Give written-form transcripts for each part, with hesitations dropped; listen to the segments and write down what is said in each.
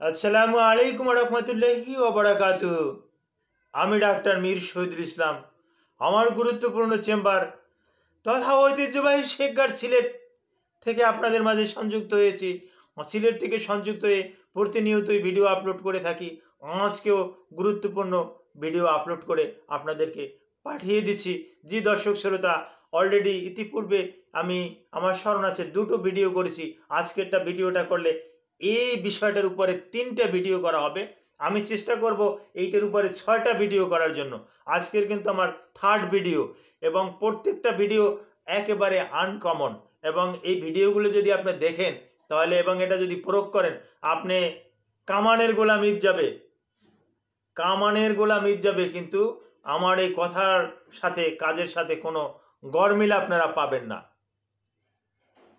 আসসালামু আলাইকুম রহমতুল্লাহি ওয়া বারাকাতুহু। আমি ডাক্তার মীর শহীদুল ইসলাম। আমার গুরুত্বপূর্ণ চেম্বার তথা ঐতিহ্যবাহী শেখগার সিলেট থেকে আপনাদের মাঝে সংযুক্ত হয়েছি। সিলেট থেকে সংযুক্ত হয়ে প্রতিনিয়তই ভিডিও আপলোড করে থাকি। আজকেও গুরুত্বপূর্ণ ভিডিও আপলোড করে আপনাদেরকে পাঠিয়ে দিচ্ছি। যে দর্শক শ্রোতা অলরেডি ইতিপূর্বে আমি আমার স্মরণ আছে দুটো ভিডিও করেছি, আজকেরটা ভিডিওটা করলে এই বিষয়টার উপরে 3টে ভিডিও করা হবে। আমি চেষ্টা করব এইটার উপরে 6টা ভিডিও করার জন্য। আজকের কিন্তু আমার 3rd ভিডিও এবং প্রত্যেকটা ভিডিও একেবারে আনকমন। এবং এই ভিডিওগুলো যদি আপনি দেখেন তাহলে এবং এটা যদি প্রয়োগ করেন, আপনি কামানের গোলাম ঈদ যাবে, কামানের গোলাম ঈদ যাবে, কিন্তু আমার এই কথার সাথে কাজের সাথে কোনো গরমিল আপনারা পাবেন না।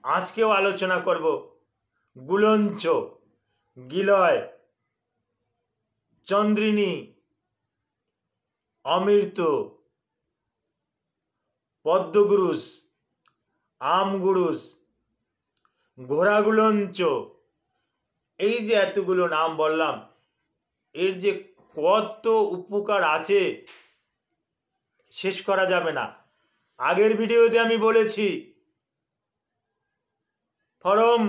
আজকেও আলোচনা করব গুলঞ্চ, গিলয়, চন্দ্রিনী, অমৃত, পদ্মগুরুস, আমগুরুস, ঘোড়াগুলঞ্চ, এই যে এতগুলো নাম বললাম, এর যে কত উপকার আছে শেষ করা যাবে না। আগের ভিডিওতে আমি বলেছি from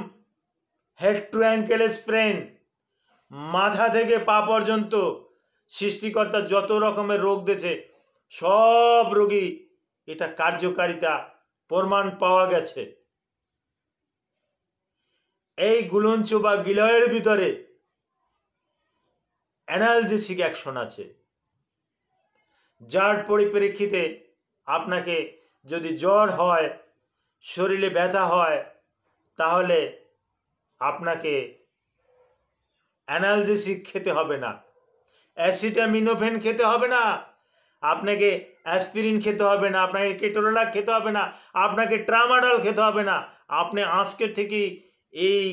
head to ankle sprain, মাথা থেকে পা পর্যন্ত সৃষ্টিকর্তা যত রকমের রোগ দিয়েছে সব রোগী এটা কার্যকারিতা প্রমাণ পাওয়া গেছে। এই গুলঞ্চ বা গিলয়ের ভিতরে অ্যানালজেসিক অ্যাকশন আছে, যার পরিপ্রেক্ষিতে আপনাকে যদি জ্বর হয়, শরীরে ব্যথা হয়, তাহলে আপনাকে অ্যানালজেসিক খেতে হবে না, অ্যাসিটামিনোফেন খেতে হবে না, আপনাকে অ্যাসপিরিন খেতে হবে না, আপনাকে কেটোরোলাক খেতে হবে না, আপনাকে ট্রামাডল খেতে হবে না। আপনি আজকের থেকেই এই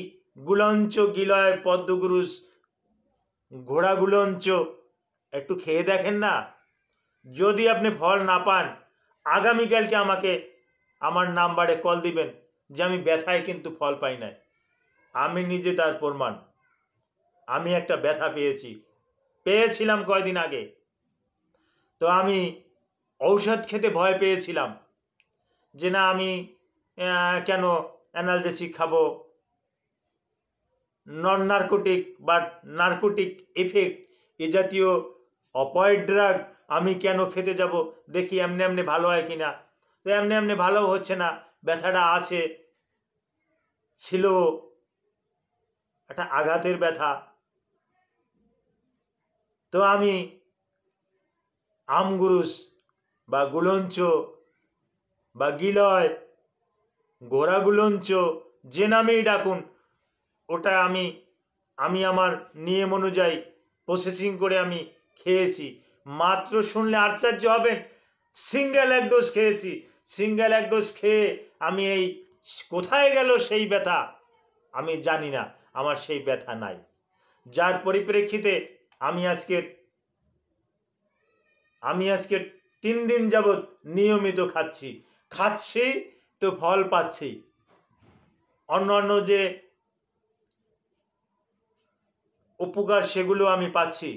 গুলঞ্চ, গিলয়, পদ্মগুরুস, ঘোড়াগুলঞ্চ একটু খেয়ে দেখেন না। যদি আপনি ফল না পান, আগামীকালকে আমাকে আমার নাম্বারে কল দিবেন যে আমি ব্যথায় কিন্তু ফল পাই নাই। আমি নিজে তার প্রমাণ। আমি একটা ব্যথা পেয়েছিলাম কয়দিন আগে। তো আমি ঔষধ খেতে ভয় পেয়েছিলাম যে না আমি কেন অ্যানালজেসিক খাবো, নন নার্কোটিক বা নার্কোটিক এফেক্ট এ জাতীয় অপয়েড ড্রাগ আমি কেন খেতে যাব, দেখি এমনি এমনি ভালো হয় কিনা। তো এমনি এমনি ভালো হচ্ছে না, ব্যথাটা আছে, ছিল একটা আঘাতের ব্যথা। তো আমি আমগুরুস বা গুলঞ্চ বা গিলয়, ঘোড়াগুলঞ্চ, যে নামেই ডাকুন, ওটা আমি আমার নিয়ম অনুযায়ী প্রসেসিং করে আমি খেয়েছি। মাত্র শুনলে আশ্চর্য হবেন, সিঙ্গেল এক ডোজ খেয়েছি। সিঙ্গেল এক ডোজ খেয়ে আমি এই কোথায় গেল সেই ব্যথা আমি জানি না, আমার সেই ব্যথা নাই। যার পরিপ্রেক্ষিতে আমি আজকের 3 দিন যাবৎ নিয়মিত খাচ্ছি তো ফল পাচ্ছি। অন্য যে উপকার সেগুলো আমি পাচ্ছি।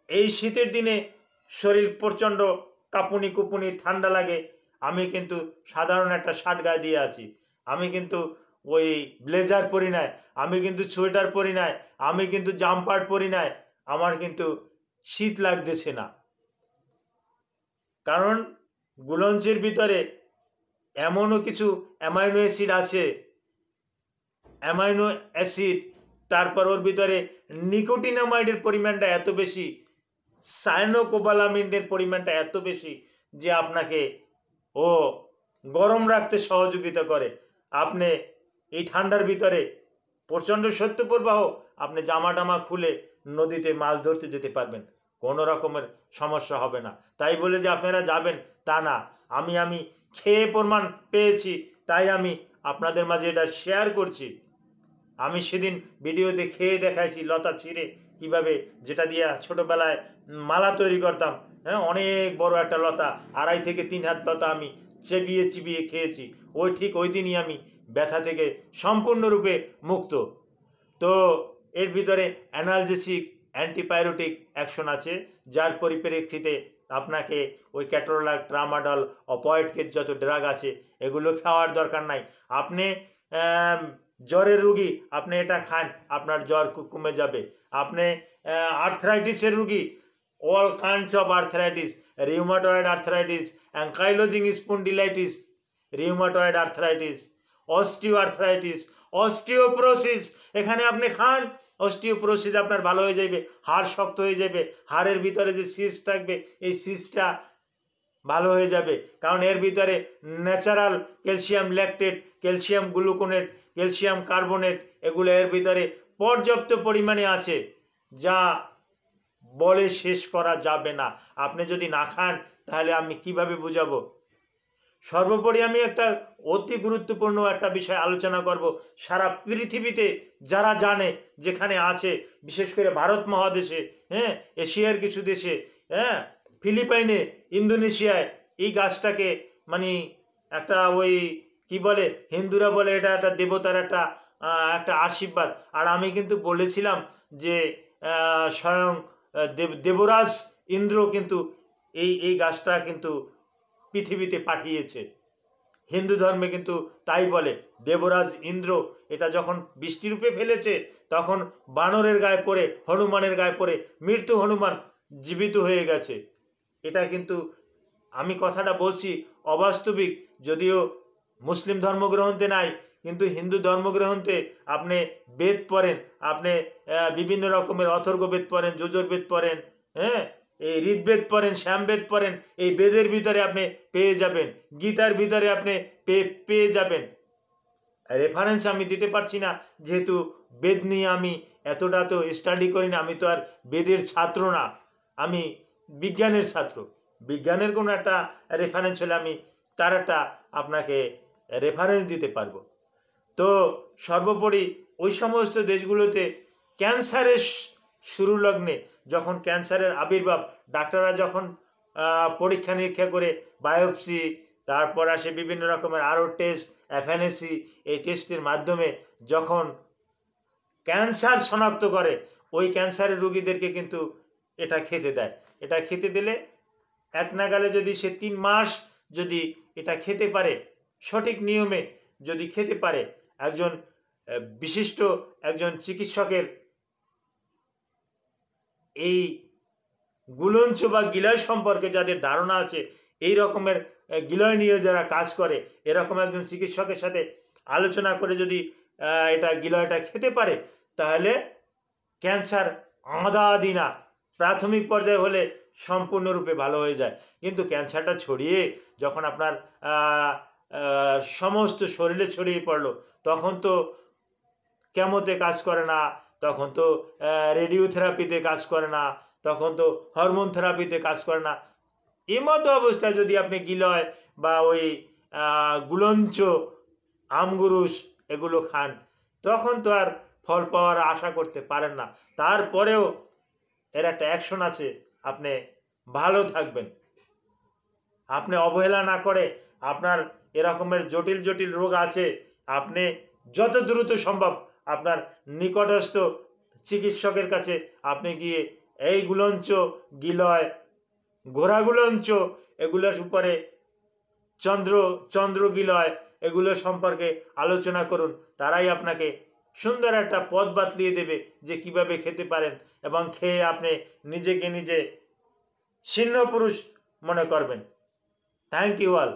এই শীতের দিনে শরীর প্রচণ্ড কাঁপুনি কুপুনি ঠান্ডা লাগে, আমি কিন্তু সাধারণ একটা শার্ট গায়ে দিয়ে আছি। আমি কিন্তু ওই ব্লেজার পরি নাই, আমি কিন্তু সোয়েটার পরি নাই, আমি কিন্তু জাম্পার পরি নাই। আমার কিন্তু শীত লাগতেছে না, কারণ গুলঞ্চের ভিতরে এমনও কিছু অ্যামাইনো অ্যাসিড আছে, অ্যামাইনো অ্যাসিড, তারপর ওর ভিতরে নিকোটিনামাইডের পরিমাণটা এত বেশি, সায়ানোকোবালামিনের পরিমাণটা এত বেশি যে আপনাকে ও গরম রাখতে সহযোগিতা করে। আপনি এই ঠান্ডার ভিতরে প্রচণ্ড শৈত্যপ্রবাহ, আপনি জামা টামা খুলে নদীতে মাছ ধরতে যেতে পারবেন, কোনো রকমের সমস্যা হবে না। তাই বলে যে আপনারা যাবেন তা না, আমি খেয়ে প্রমাণ পেয়েছি, তাই আমি আপনাদের মাঝে এটা শেয়ার করছি। আমি সেদিন ভিডিওতে খেয়ে দেখাইছি লতা ছিঁড়ে কীভাবে, যেটা দিয়ে ছোটোবেলায় মালা তৈরি করতাম। হ্যাঁ, অনেক বড় একটা লতা, 2.5 থেকে 3 হাত লতা আমি চিবিয়ে খেয়েছি। ঠিক ওই দিনই আমি ব্যথা থেকে সম্পূর্ণরূপে মুক্ত। তো এর ভিতরে অ্যানালজেসিক অ্যান্টিপাইরেটিক অ্যাকশন আছে, যার পরিপ্রেক্ষিতে আপনাকে ওই ক্যাটোরাল, ট্রামাডল, অপয়েডকের যত ড্রাগ আছে এগুলো খাওয়ার দরকার নাই। আপনি জ্বরের রুগী, আপনি এটা খান, আপনার জ্বর কমে যাবে। আপনি আর্থ্রাইটিসের রুগী, all kinds of arthritis, rheumatoid arthritis, ankylosing spondylitis, rheumatoid arthritis, osteoarthritis, osteoporosis, এখানে আপনি খান, অস্টিওপোরোসিস আপনার ভালো হয়ে যাবে, হাড় শক্ত হয়ে যাবে, হাড়ের ভিতরে যে সিস্ট থাকবে এই সিস্টটা ভালো হয়ে যাবে, কারণ এর ভিতরে natural calcium lactate, calcium gluconate, calcium carbonate এগুলো এর ভিতরে পর্যাপ্ত পরিমাণে আছে, যা বলে শেষ করা যাবে না। আপনি যদি না খান তাহলে আমি কিভাবে বুঝাবো। সর্বোপরি আমি একটা অতি গুরুত্বপূর্ণ একটা বিষয় আলোচনা করব। সারা পৃথিবীতে যারা জানে, যেখানে আছে, বিশেষ করে ভারত মহাদেশে, হ্যাঁ, এশিয়ার কিছু দেশে, হ্যাঁ, ফিলিপাইনে, ইন্দোনেশিয়ায় এই গাছটাকে মানে একটা ওই কি বলে, হিন্দুরা বলে এটা একটা দেবতার একটা একটা আশীর্বাদ। আর আমি কিন্তু বলেছিলাম যে স্বয়ং দেবরাজ ইন্দ্র কিন্তু এই গাছটা কিন্তু পৃথিবীতে পাঠিয়েছে। হিন্দু ধর্মে কিন্তু তাই বলে, দেবরাজ ইন্দ্র এটা যখন বৃষ্টিরূপে ফেলেছে তখন বানরের গায়ে পড়ে, হনুমানের গায়ে পড়ে মৃত্যু হনুমান জীবিত হয়ে গেছে। এটা কিন্তু আমি কথাটা বলছি অবাস্তবিক, যদিও মুসলিম ধর্মগ্রন্থে নাই, কিন্তু হিন্দু ধর্মগ্রন্থে আপনি বেদ পড়েন, আপনি বিভিন্ন রকমের অথর্ববেদ পড়েন, যজুর্বেদ পড়েন, হ্যাঁ, এই ঋগ্বেদ পড়েন, শ্যামবেদ পড়েন, এই বেদের ভিতরে আপনি পেয়ে যাবেন, গীতার ভিতরে আপনি পেয়ে যাবেন। রেফারেন্স আমি দিতে পারছি না, যেহেতু বেদ নিয়ে আমি এতটা তো স্টাডি করি না, আমি তো আর বেদের ছাত্র না, আমি বিজ্ঞানের ছাত্র। বিজ্ঞানের কোনো একটা রেফারেন্স হলে আমি তার একটা আপনাকে রেফারেন্স দিতে পারবো। তো সর্বোপরি ওই সমস্ত দেশগুলোতে ক্যান্সারের শুরু লগ্নে, যখন ক্যান্সারের আবির্ভাব, ডাক্তাররা যখন পরীক্ষা নিরীক্ষা করে বায়োপসি, তারপর আসে বিভিন্ন রকমের আরও টেস্ট, এফএনএসি, এই টেস্টের মাধ্যমে যখন ক্যান্সার শনাক্ত করে, ওই ক্যান্সারের রুগীদেরকে কিন্তু এটা খেতে দেয়। এটা খেতে দিলে এক নাগালে যদি সে 3 মাস যদি এটা খেতে পারে, সঠিক নিয়মে যদি খেতে পারে, একজন বিশিষ্ট একজন চিকিৎসকের এই গুলঞ্চ বা গিলয় সম্পর্কে যাদের ধারণা আছে, এই রকমের গিলয় নিয়ে যারা কাজ করে, এরকম একজন চিকিৎসকের সাথে আলোচনা করে যদি এটা গিলয়টা খেতে পারে, তাহলে ক্যান্সার আধা আধি না, প্রাথমিক পর্যায়ে হলে সম্পূর্ণরূপে ভালো হয়ে যায়। কিন্তু ক্যান্সারটা ছড়িয়ে যখন আপনার সমস্ত শরীরে ছড়িয়ে পড়লো, তখন তো কেমোতে কাজ করে না, তখন তো রেডিওথেরাপিতে কাজ করে না, তখন তো হরমোন থেরাপিতে কাজ করে না। এই মতো অবস্থায় যদি আপনি গিলয় বা ওই গুলঞ্চ, আমগুরুস এগুলো খান, তখন তো আর ফল পাওয়ার আশা করতে পারেন না। তারপরেও এর একটা অ্যাকশন আছে, আপনি ভালো থাকবেন। আপনি অবহেলা না করে, আপনার এরকমের জটিল জটিল রোগ আছে, আপনি যত দ্রুত সম্ভব আপনার নিকটস্থ চিকিৎসকের কাছে আপনি গিয়ে এই গুলঞ্চ, গিলয়, ঘোড়াগুলঞ্চ এগুলোর উপরে চন্দ্র গিলয় এগুলো সম্পর্কে আলোচনা করুন। তারাই আপনাকে সুন্দর একটা পথ বাতলিয়ে দেবে যে কিভাবে খেতে পারেন, এবং খেয়ে আপনি নিজেকে নিজে সিংহ পুরুষ মনে করবেন। Thank you all.